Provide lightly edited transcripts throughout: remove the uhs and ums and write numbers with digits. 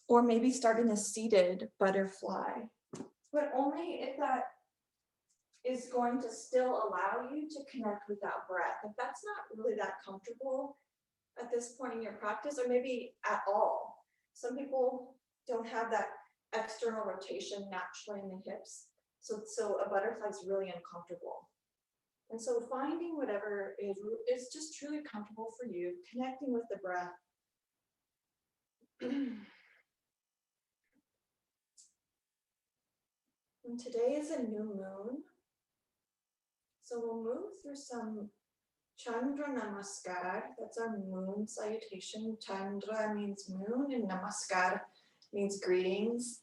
Or maybe starting a seated butterfly, but only if that is going to still allow you to connect with that breath. If that's not really that comfortable at this point in your practice, or maybe at all. Some people don't have that external rotation naturally in the hips, so a butterfly is really uncomfortable. And so finding whatever is just truly comfortable for you, connecting with the breath. And today is a new moon, so we'll move through some chandra namaskar. That's our moon salutation. Chandra means moon and namaskar means greetings.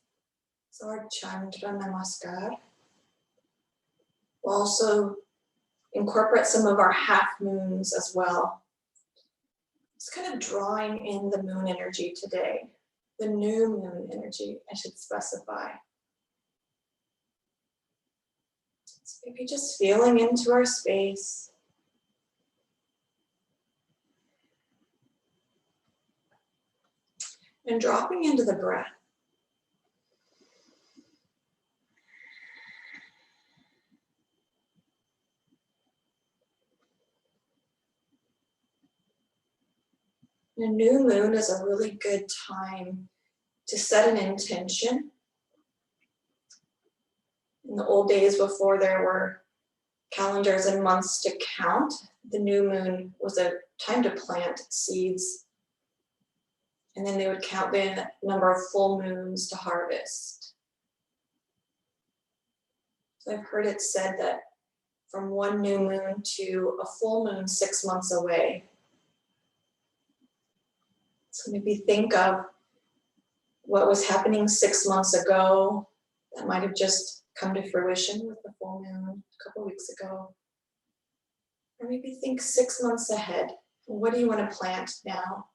So our chandra namaskar. We'll also incorporate some of our half moons as well. It's kind of drawing in the moon energy today, the new moon energy, I should specify. So maybe just feeling into our space. And dropping into the breath. A new moon is a really good time to set an intention. In the old days, before there were calendars and months to count, the new moon was a time to plant seeds. And then they would count the number of full moons to harvest. So I've heard it said that from one new moon to a full moon 6 months away. So maybe think of what was happening 6 months ago that might have just come to fruition with the full moon a couple weeks ago. Or maybe think 6 months ahead. What do you want to plant now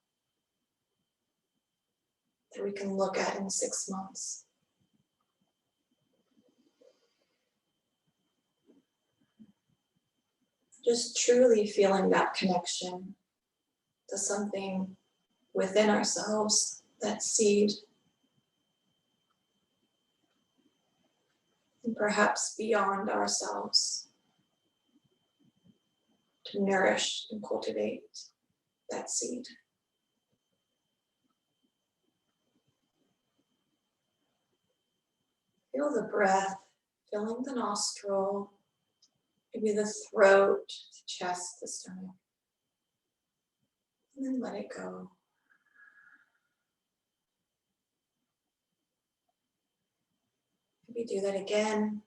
that we can look at in 6 months? Just truly feeling that connection to something within ourselves, that seed. And perhaps beyond ourselves, to nourish and cultivate that seed. Feel the breath, filling the nostril, maybe the throat, the chest, the stomach. And then let it go. Maybe do that again.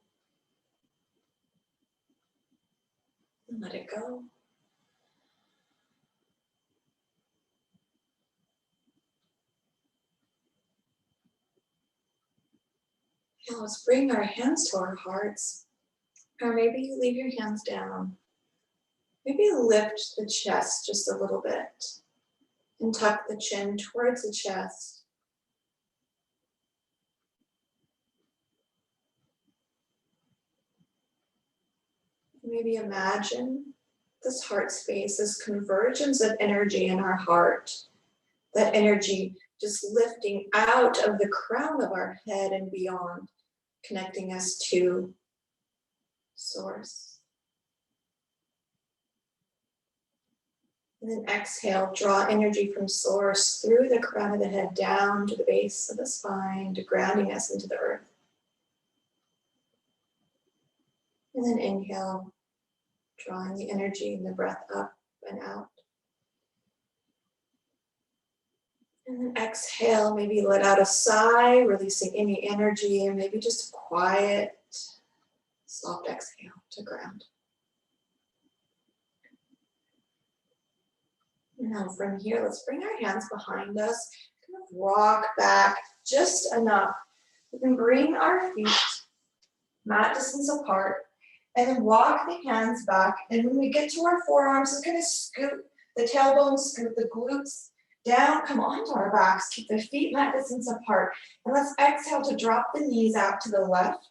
And let it go. Now let's bring our hands to our hearts. Or maybe you leave your hands down. Maybe lift the chest just a little bit and tuck the chin towards the chest. Maybe imagine this heart space, this convergence of energy in our heart. That energy just lifting out of the crown of our head and beyond, connecting us to Source. And then exhale, draw energy from Source through the crown of the head down to the base of the spine, to grounding us into the earth. And then inhale, drawing the energy and the breath up and out. And then exhale, maybe let out a sigh, releasing any energy, and maybe just quiet, soft exhale to ground. Now from here, let's bring our hands behind us, kind of rock back just enough. We can bring our feet mat distance apart, and then walk the hands back. And when we get to our forearms, we're gonna scoot the tailbone, scoot the glutes down, come onto our backs, keep the feet mat distance apart. And let's exhale to drop the knees out to the left.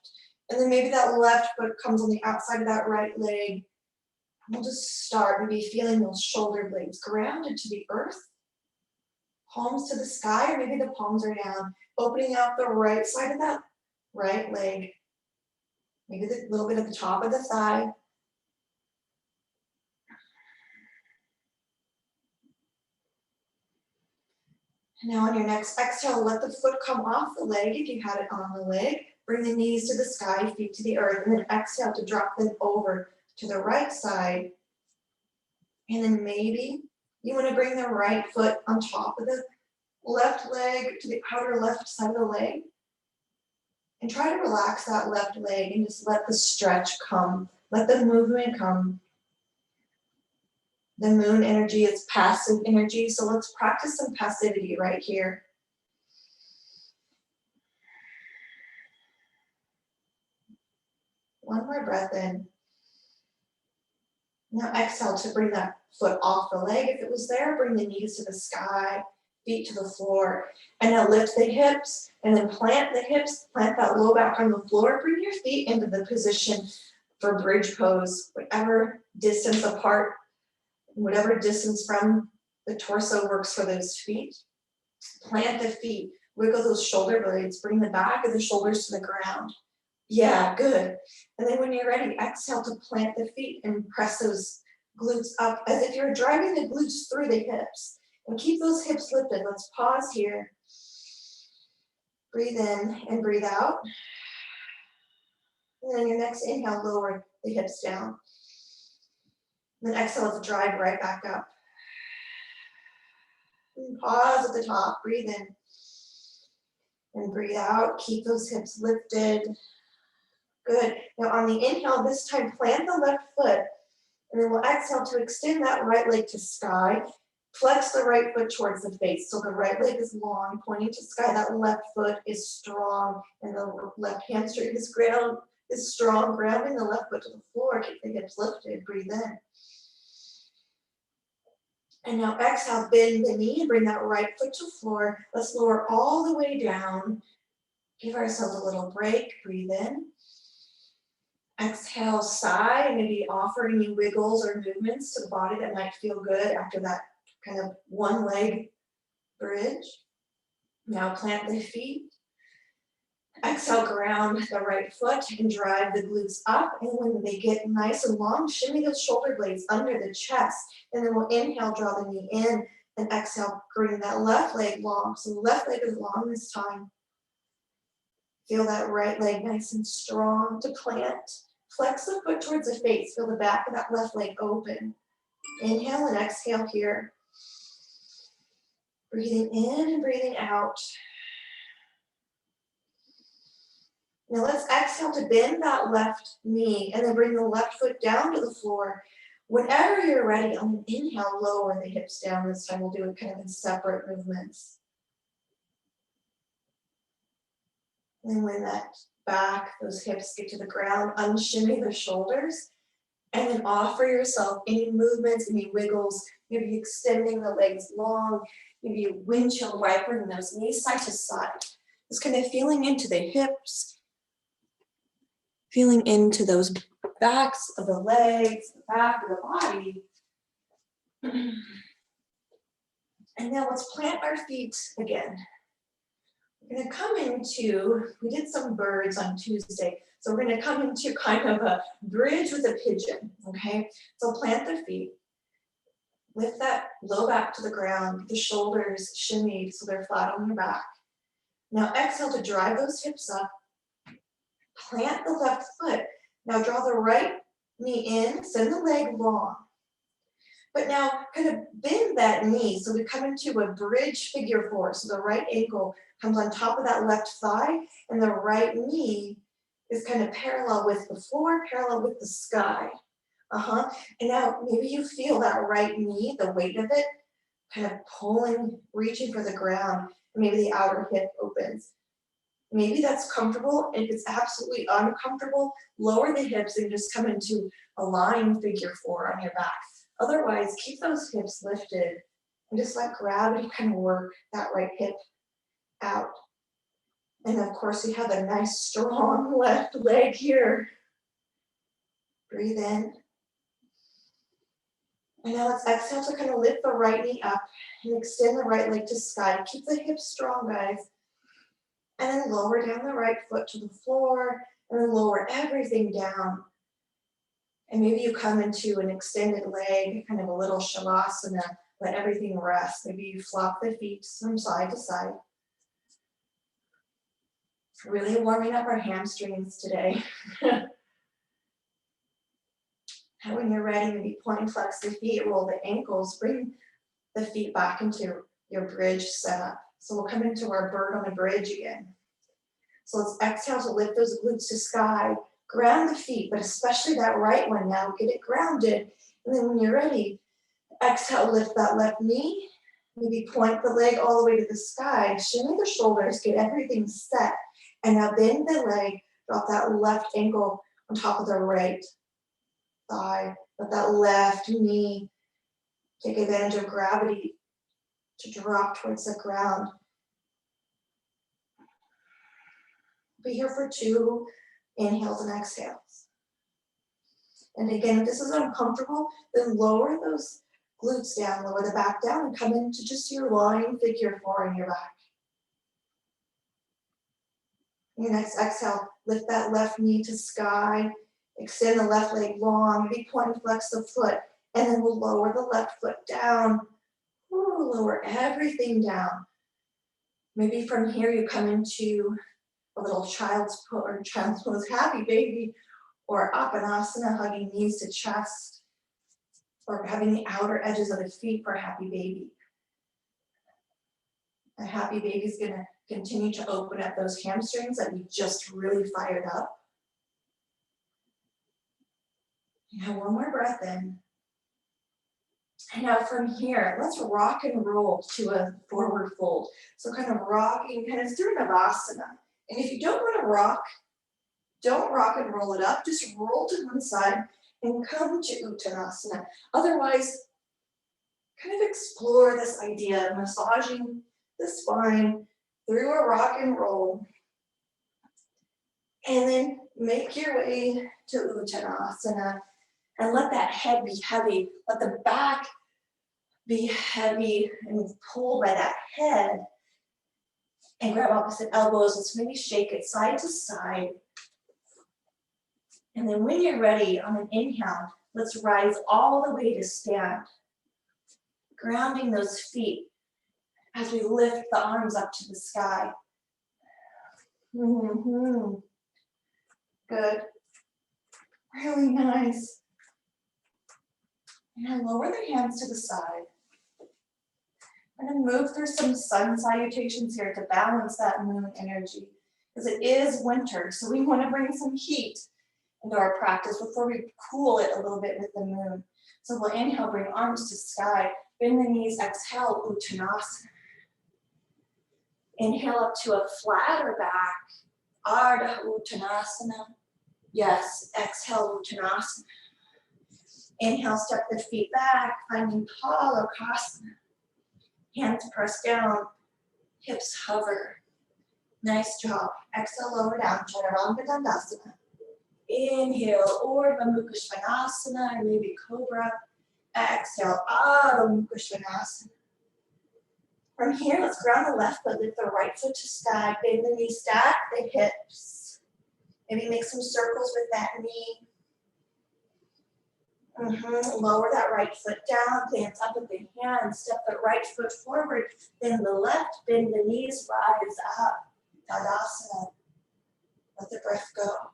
And then maybe that left foot comes on the outside of that right leg. We'll just start maybe feeling those shoulder blades grounded to the earth. palms to the sky, or maybe the palms are down, opening out the right side of that right leg. Maybe a little bit at the top of the thigh. Now on your next exhale, let the foot come off the leg if you had it on the leg. Bring the knees to the sky, feet to the earth, and then exhale to drop them over to the right side. And then maybe you want to bring the right foot on top of the left leg to the outer left side of the leg. And try to relax that left leg and just let the stretch come. Let the movement come. The moon energy is passive energy, so let's practice some passivity right here. One more breath in. Now exhale to bring that foot off the leg. If it was there, bring the knees to the sky, feet to the floor. And now lift the hips and then plant the hips, plant that low back on the floor. Bring your feet into the position for bridge pose, whatever distance apart, whatever distance from the torso works for those feet. Plant the feet, wiggle those shoulder blades, bring the back of the shoulders to the ground. Yeah, good. And then when you're ready, exhale to plant the feet and press those glutes up as if you're driving the glutes through the hips. And keep those hips lifted. Let's pause here. Breathe in and breathe out. And then your next inhale, lower the hips down. And then exhale to drive right back up. And pause at the top. Breathe in and breathe out. Keep those hips lifted. Good. Now on the inhale, this time plant the left foot. And then we'll exhale to extend that right leg to sky. Flex the right foot towards the face. So the right leg is long, pointing to sky. That left foot is strong. And the left hamstring is strong, grounding the left foot to the floor. Keep the hips lifted. Breathe in. And now exhale, bend the knee and bring that right foot to the floor. Let's lower all the way down. Give ourselves a little break. Breathe in. Exhale, sigh. Maybe offer any wiggles or movements to the body that might feel good after that kind of one leg bridge. Now plant the feet. Exhale, ground the right foot and drive the glutes up. And when they get nice and long, shimmy those shoulder blades under the chest. And then we'll inhale, draw the knee in, and exhale, bring that left leg long. So the left leg is long this time. Feel that right leg nice and strong to plant. Flex the foot towards the face. Feel the back of that left leg open. Inhale and exhale here. Breathing in and breathing out. Now let's exhale to bend that left knee and then bring the left foot down to the floor. Whenever you're ready, on an inhale, lower the hips down. This time we'll do it kind of in separate movements. And when that back, those hips get to the ground, unshimmy the shoulders, and then offer yourself any movements, any wiggles, maybe extending the legs long, maybe a windshield wiper and those knees side to side. Just kind of feeling into the hips, feeling into those backs of the legs, the back of the body. And now let's plant our feet again. We're going to come into, we did some birds on Tuesday, so we're going to come into kind of a bridge with a pigeon, okay? So plant the feet. Lift that low back to the ground, the shoulders shimmied so they're flat on your back. Now exhale to drive those hips up. Plant the left foot. Now draw the right knee in, send the leg long. But now kind of bend that knee so we come into a bridge figure four. So the right ankle comes on top of that left thigh and the right knee is kind of parallel with the floor, parallel with the sky. And now maybe you feel that right knee, the weight of it, kind of pulling, reaching for the ground. Maybe the outer hip opens. Maybe that's comfortable. If it's absolutely uncomfortable, lower the hips and just come into a lying figure four on your back. Otherwise, keep those hips lifted and just let gravity kind of work that right hip out. And of course, we have a nice strong left leg here. Breathe in. And now let's exhale to kind of lift the right knee up and extend the right leg to sky. Keep the hips strong, guys. And then lower down the right foot to the floor, and then lower everything down. And maybe you come into an extended leg, kind of a little Shavasana, let everything rest. Maybe you flop the feet from side to side. Really warming up our hamstrings today. And when you're ready, maybe point and flex the feet, roll the ankles, bring the feet back into your bridge setup. So we'll come into our bird on the bridge again. So let's exhale to lift those glutes to sky, ground the feet, but especially that right one now, get it grounded. And then when you're ready, exhale, lift that left knee, maybe point the leg all the way to the sky, shimmy the shoulders, get everything set. And now bend the leg, drop that left ankle on top of the right thigh. Let that left knee take advantage of gravity to drop towards the ground. Be here for 2 inhales and exhales. And again, if this is uncomfortable, then lower those glutes down, lower the back down, and come into just your lying figure 4 in your back. Your next exhale, lift that left knee to sky, extend the left leg long, maybe point and flex the foot, and then we'll lower the left foot down. Ooh, lower everything down. Maybe from here you come into a little child's pose, happy baby, or Apanasana, hugging knees to chest, or having the outer edges of the feet for happy baby. A happy baby is going to continue to open up those hamstrings that we just really fired up. Now one more breath in. And now from here, let's rock and roll to a forward fold. So kind of rocking, kind of through Navasana. And if you don't want to rock, don't rock and roll it up. Just roll to one side and come to Uttanasana. Otherwise, kind of explore this idea of massaging the spine through a rock and roll. And then make your way to Uttanasana and let that head be heavy. Let the back be heavy and pull by that head. And grab opposite elbows. Let's maybe shake it side to side. And then when you're ready, on an inhale, let's rise all the way to stand. Grounding those feet as we lift the arms up to the sky. Good. Really nice. And now lower the hands to the side. And then move through some sun salutations here to balance that moon energy. Because it is winter, so we want to bring some heat into our practice before we cool it a little bit with the moon. So we'll inhale, bring arms to sky, bend the knees, exhale, Uttanasana. Inhale up to a flatter back, Ardha Uttanasana. Yes, exhale, Uttanasana. Inhale, step the feet back, finding Palakasana. Hands press down, hips hover. Nice job. Exhale, lower down, Chaturanga Dandasana. Inhale, Urdhva Mukha Svanasana, or maybe Cobra. Exhale, Adho Mukha Svanasana. From here, let's ground the left foot, lift the right foot to sky, bend the knee, stack the hips. Maybe make some circles with that knee. Lower that right foot down, glance up at the hands, step the right foot forward, then the left, bend the knees, rise up. Tadasana. Let the breath go.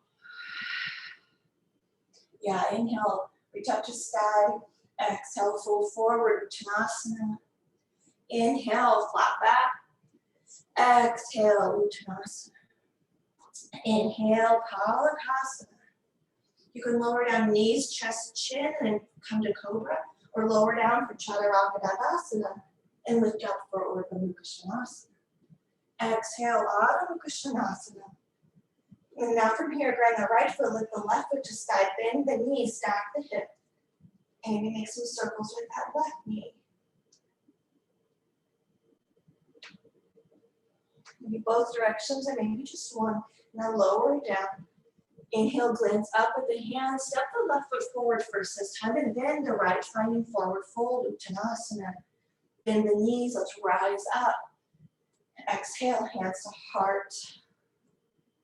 Yeah, inhale, reach up to sky. Exhale, fold forward, Uttanasana. Inhale, flat back. Exhale, Uttanasana. Inhale, Palakasana. You can lower down knees, chest, chin, and come to Cobra, or lower down for Chaturanga Dandasana and lift up for Urdhva Mukha Svanasana. Exhale, Adho Mukha Svanasana. And now from here, ground the right foot, lift the left foot to sky, bend the knee, stack the hip. And maybe make some circles with that left knee. Maybe both directions, or maybe just one. Now lower it down. Inhale, glance up with the hands. Step the left foot forward first this time, and then the right, finding forward fold, Uttanasana. Bend the knees, let's rise up. Exhale, hands to heart.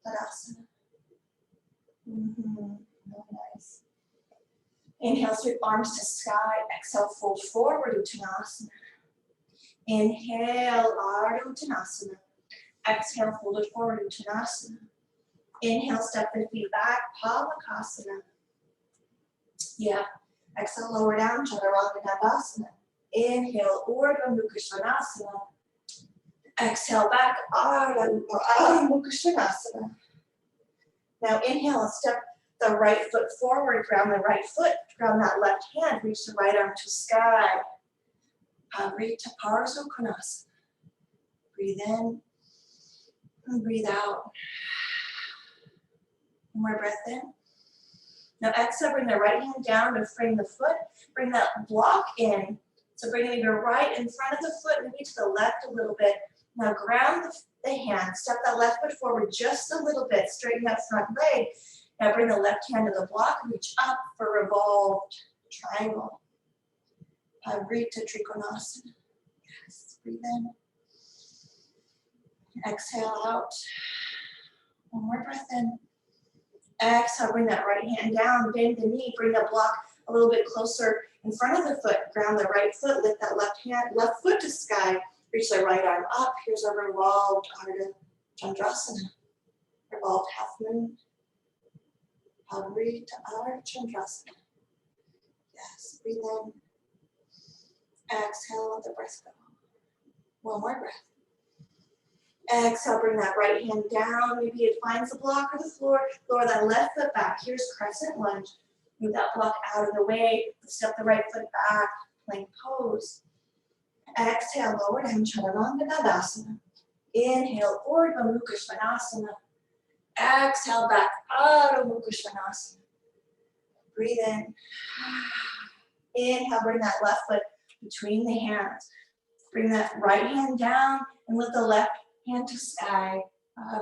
Tadasana. Really nice. Inhale, sweep arms to sky. Exhale, fold forward, Uttanasana. Inhale, Ardha Uttanasana. Exhale, fold it forward, Uttanasana. Inhale, step the feet back, Palakasana. Yeah. Exhale, lower down, Chaturanga Dandasana. Inhale, Urdhva Mukha Svanasana. Exhale, back, Ardha Mukha Svanasana. Now inhale and step the right foot forward, ground the right foot, ground that left hand, reach the right arm to sky. Parita Parasukonasana. Breathe in and breathe out. One more breath in. Now exhale, bring the right hand down to frame the foot. Bring that block in. So bring your right in front of the foot, maybe to the left a little bit. Now ground the hand. Step that left foot forward just a little bit. Straighten that front leg. Now bring the left hand to the block. Reach up for revolved triangle. Parita Trikonasana. Yes, breathe in. Exhale out. One more breath in. Exhale, bring that right hand down, bend the knee, bring the block a little bit closer in front of the foot, ground the right foot, lift that left foot to sky, reach the right arm up. Here's our revolved Ardha Chandrasana, revolved half moon. Parita Ardha Chandrasana. Yes, breathe in. Exhale, let the breath go. One more breath. Exhale, bring that right hand down. Maybe it finds the block or the floor. Lower that left foot back. Here's Crescent Lunge. Move that block out of the way. Step the right foot back. Plank pose. Exhale, lower down, Chaturanga Dandasana. Inhale, Urdhva Mukha Svanasana. Exhale, back, Adho Mukha Svanasana. Breathe in. Inhale, bring that left foot between the hands. Bring that right hand down and lift the left hand to sky.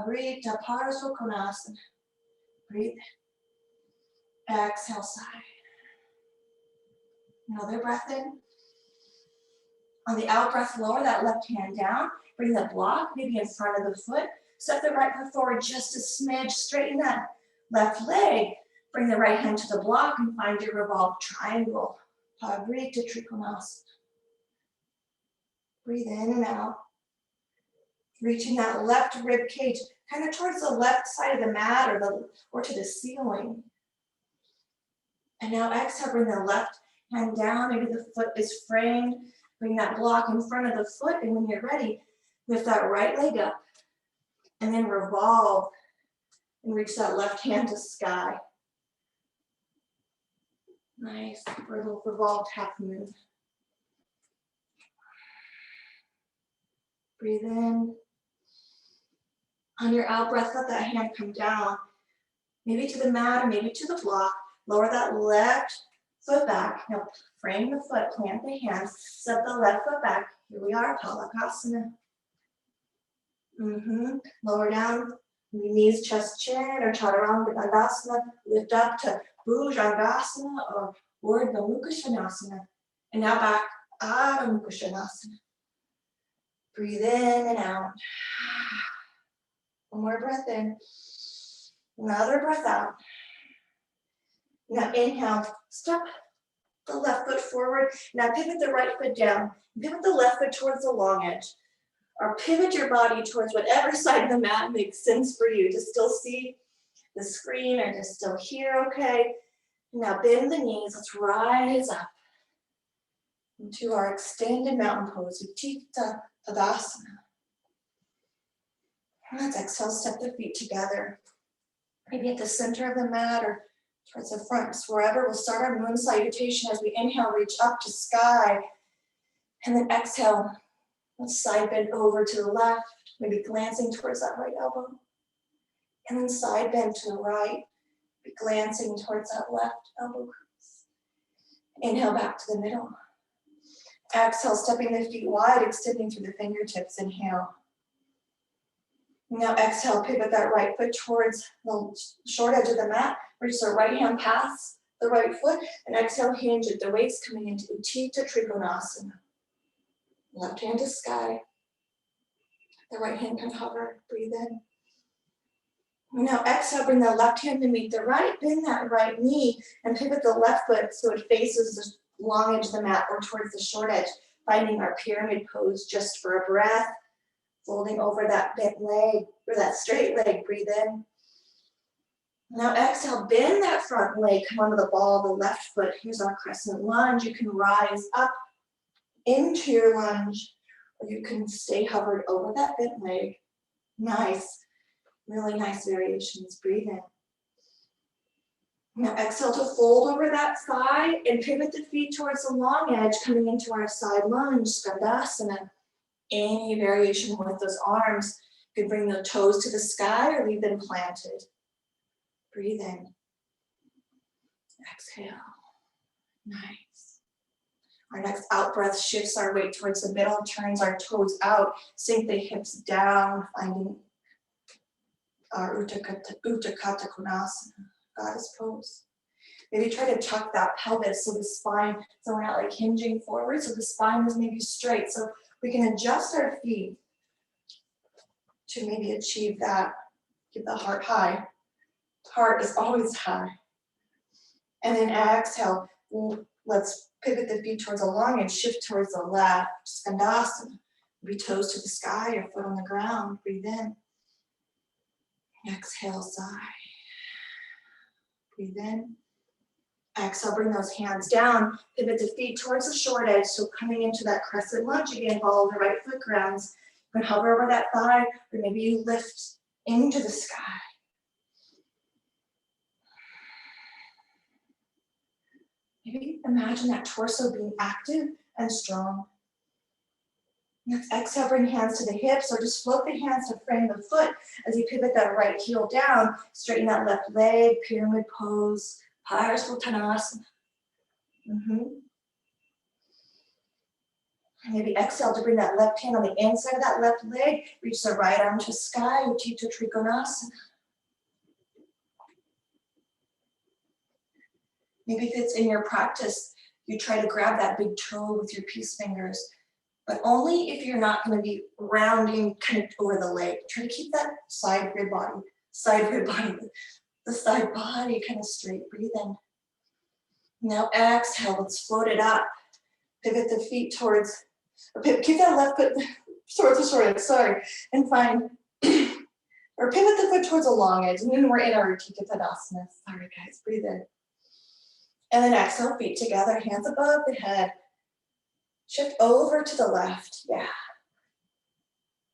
Breathe to Parasukonasana. Breathe. Exhale, sigh. Another breath in. On the out breath, lower that left hand down. Bring the block maybe in front of the foot. Step the right foot forward just a smidge. Straighten that left leg. Bring the right hand to the block and find your revolved triangle. Parita Trikonasana. Breathe in and out. Reaching that left rib cage kind of towards the left side of the mat or to the ceiling. And now exhale, bring the left hand down. Maybe the foot is framed. Bring that block in front of the foot, and when you're ready, lift that right leg up. And then revolve and reach that left hand to sky. Nice, for a little revolved half moon. Breathe in. On your out breath, let that hand come down. Maybe to the mat or maybe to the block. Lower that left foot back. Now frame the foot, plant the hands, step the left foot back. Here we are, Palakasana. Lower down, knees, chest, chin, or Chaturanga Dandasana. Lift up to Bhujangasana or Urdhva Mukha Svanasana. And now back, Adho Mukha Svanasana. Breathe in and out. One more breath in. Another breath out. Now inhale, step the left foot forward. Now pivot the right foot down. Pivot the left foot towards the long edge. Or pivot your body towards whatever side of the mat makes sense for you. To still see the screen or to still hear, okay? Now bend the knees. Let's rise up into our extended mountain pose. Utthita Tadasana. Let's exhale, step the feet together. Maybe at the center of the mat or towards the front. So wherever, we'll start our moon salutation as we inhale, reach up to sky. And then exhale, let's side bend over to the left, maybe glancing towards that right elbow. And then side bend to the right, be glancing towards that left elbow crease. Inhale back to the middle. Exhale, stepping the feet wide, extending through the fingertips. Inhale. Now exhale, pivot that right foot towards the short edge of the mat. Reach the right hand past the right foot, and exhale, hinge at the waist, coming into Utthita Trikonasana. Left hand to sky. The right hand can hover. Breathe in. Now exhale, bring the left hand to meet the right, bend that right knee, and pivot the left foot so it faces the long edge of the mat or towards the short edge, finding our pyramid pose just for a breath. Folding over that bent leg or that straight leg, breathe in. Now exhale, bend that front leg, come onto the ball of the left foot. Here's our crescent lunge. You can rise up into your lunge, or you can stay hovered over that bent leg. Nice, really nice variations. Breathe in. Now exhale to fold over that thigh and pivot the feet towards the long edge, coming into our side lunge, Skandasana. Any variation with those arms. You can bring the toes to the sky or leave them planted. Breathe in. Exhale. Nice. Our next out breath shifts our weight towards the middle, turns our toes out, sink the hips down, finding our Utthita Konasana, goddess pose. Maybe try to tuck that pelvis so the spine, so we're not like hinging forward, so the spine is maybe straight. So we can adjust our feet to maybe achieve that. Keep the heart high. Heart is always high. And then exhale, let's pivot the feet towards the long and shift towards the left. Skandasana. Maybe toes to the sky or foot on the ground. Breathe in. Exhale, sigh. Breathe in. Exhale, bring those hands down. Pivot the feet towards the short edge. So coming into that crescent lunge again, follow the right foot grounds. You can hover over that thigh, or maybe you lift into the sky. Maybe imagine that torso being active and strong. Next, exhale, bring hands to the hips, or just float the hands to frame the foot as you pivot that right heel down. Straighten that left leg, pyramid pose. Salutations. Maybe exhale to bring that left hand on the inside of that left leg. Reach the right arm to sky, Utthita Trikonasana. Maybe if it's in your practice, you try to grab that big toe with your peace fingers, but only if you're not going to be rounding kind of over the leg. Try to keep that side rib body, the side body kind of straight. Breathe in. Now exhale, let's float it up. Pivot the feet towards, keep that left foot towards the short edge, and find, or pivot the foot towards the long edge, and then we're in our Utthita Konasana. Sorry guys, breathe in. And then exhale, feet together, hands above the head. Shift over to the left, yeah.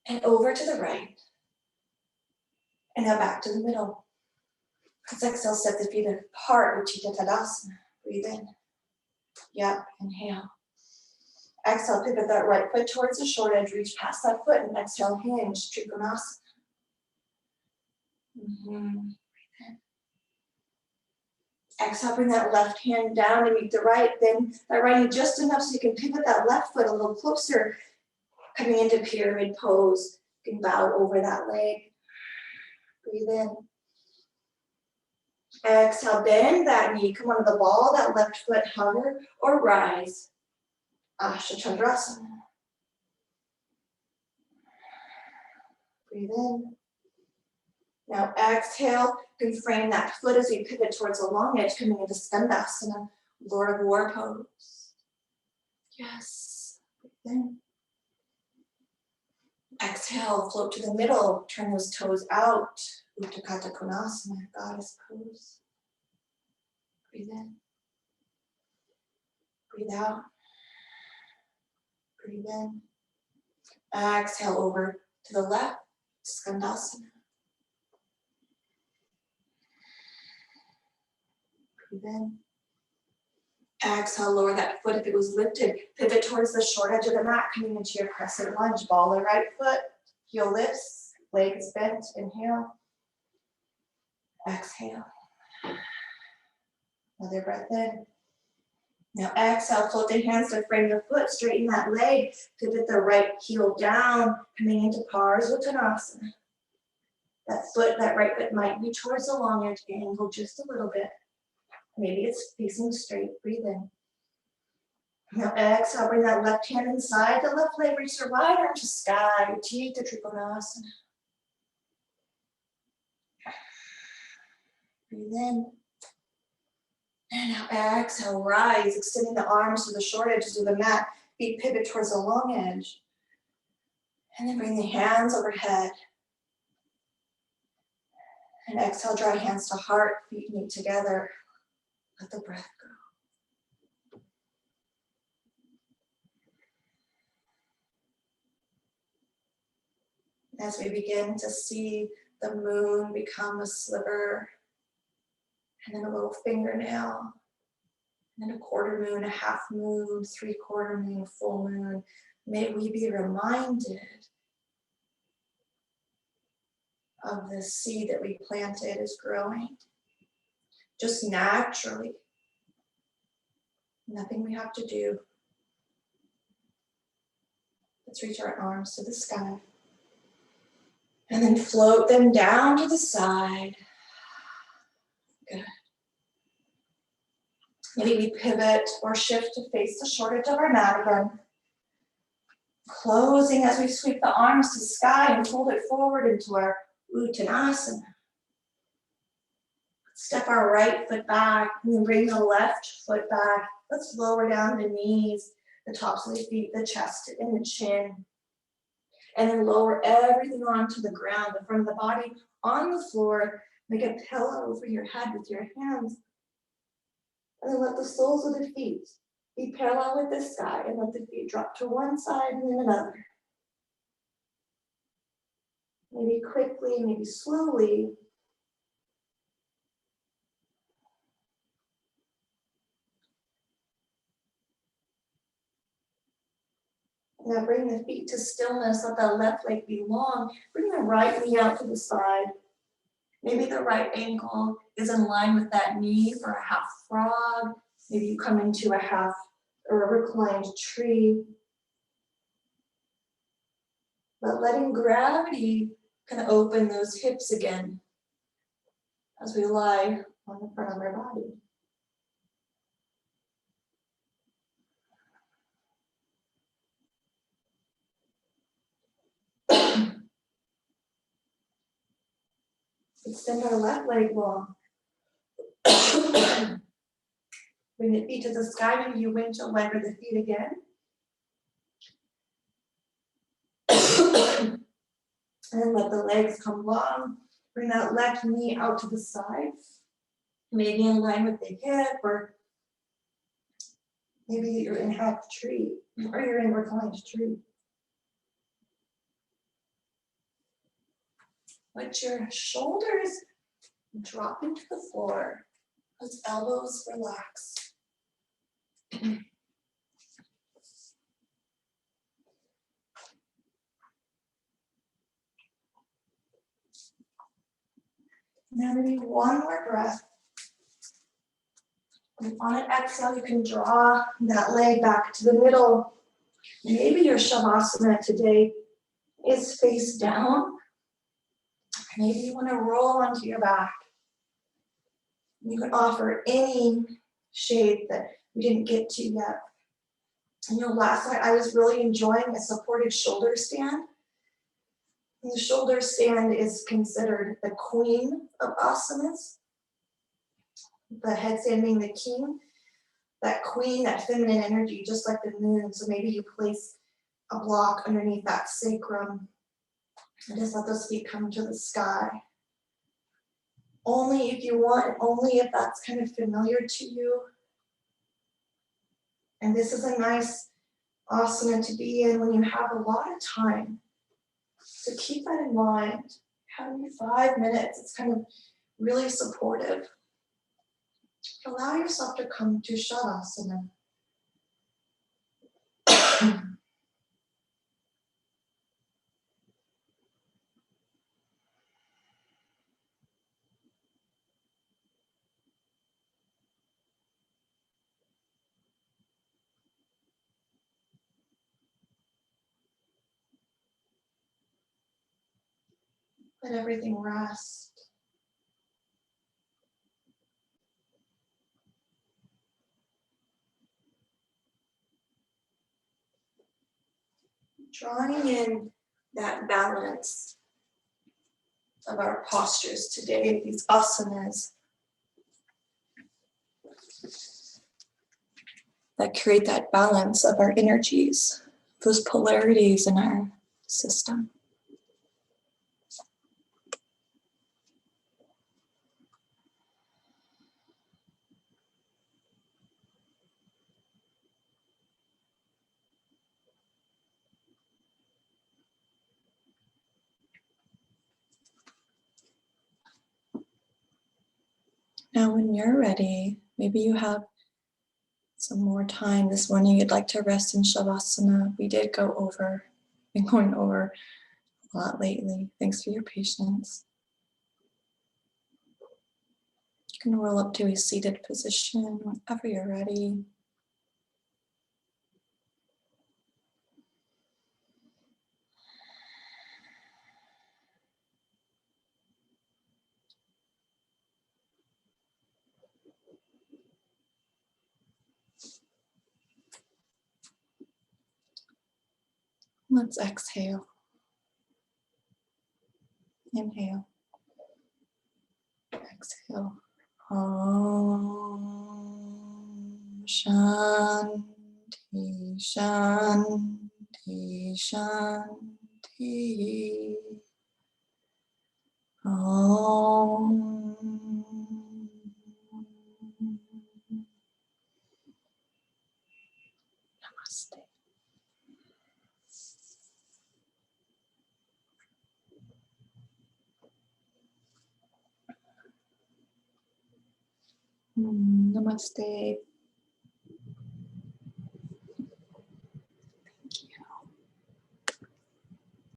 And over to the right. And now back to the middle. Let's exhale, set the feet apart, Utthita Konasana. Breathe in. Yep, inhale. Exhale, pivot that right foot towards the short edge, reach past that foot, and exhale, hinge, Trikonasana. Breathe in. Exhale, bring that left hand down to meet the right, then that right knee just enough so you can pivot that left foot a little closer, coming into pyramid pose. You can bow over that leg. Breathe in. Exhale, bend that knee, come onto the ball, that left foot, hover or rise. Chandrasana. Breathe in. Now exhale, you can frame that foot as we pivot towards the long edge, coming into Skandasana, Lord of War pose. Yes, breathe in. Exhale, float to the middle, turn those toes out, Utthita Konasana, goddess pose. Breathe in. Breathe out. Breathe in. Exhale over to the left, Skandasana. Breathe in. Exhale, lower that foot if it was lifted. Pivot towards the short edge of the mat, coming into your crescent lunge. Ball the right foot, heel lifts, leg is bent. Inhale. Exhale. Another breath in. Now exhale, float the hands to frame the foot, straighten that leg, pivot the right heel down, coming into Parsvottanasana. That right foot might be towards the long edge, angle just a little bit. Maybe it's facing straight, breathe in. Now exhale, bring that left hand inside the left leg, reach the right arm to sky, take the Trikonasana. Breathe in. And now exhale, rise, extending the arms to the short edges of the mat. Feet pivot towards the long edge. And then bring the hands overhead. And exhale, draw hands to heart, feet meet together. Let the breath go. As we begin to see the moon become a sliver, and then a little fingernail, and then a quarter moon, a half moon, 3/4 moon, full moon, may we be reminded of the seed that we planted is growing, just naturally. Nothing we have to do. Let's reach our arms to the sky. And then float them down to the side. Good. Maybe we pivot or shift to face the short edge of our mat again. Closing as we sweep the arms to sky and fold it forward into our Uttanasana. Step our right foot back and then bring the left foot back. Let's lower down the knees, the tops of the feet, the chest and the chin. And then lower everything onto the ground, the front of the body on the floor. Make a pillow over your head with your hands. And then let the soles of the feet be parallel with the sky and let the feet drop to one side and then another. Maybe quickly, maybe slowly. Now bring the feet to stillness, let the left leg be long. Bring the right knee out to the side. Maybe the right ankle is in line with that knee for a half frog. Maybe you come into a half or a reclined tree. But letting gravity kind of open those hips again as we lie on the front of our body. Extend our left leg long. Bring the feet to the sky. Maybe you windshield wiper the feet again. And let the legs come long. Bring that left knee out to the side. Maybe in line with the hip, or maybe you're in half tree, or you're in reclined tree. Let your shoulders drop into the floor. Let elbows relax. Now maybe one more breath. And on an exhale, you can draw that leg back to the middle. Maybe your Shavasana today is face down. Maybe you want to roll onto your back. You can offer any shape that we didn't get to yet. You know, last night I was really enjoying a supported shoulder stand. And the shoulder stand is considered the queen of asanas. The headstand being the king. That queen, that feminine energy, just like the moon. So maybe you place a block underneath that sacrum and just let those feet come to the sky. Only if you want, only if that's kind of familiar to you. And this is a nice asana to be in when you have a lot of time. So keep that in mind. Having 5 minutes, it's kind of really supportive. Allow yourself to come to Shavasana. Let everything rest. Drawing in that balance of our postures today, these asanas that create that balance of our energies, those polarities in our system. Now, when you're ready, maybe you have some more time this morning, you'd like to rest in Shavasana. We did been going over a lot lately. Thanks for your patience. You can roll up to a seated position whenever you're ready. Let's exhale. Inhale. Exhale. Om Shanti, Shanti, Shanti. Om. Namaste. Namaste.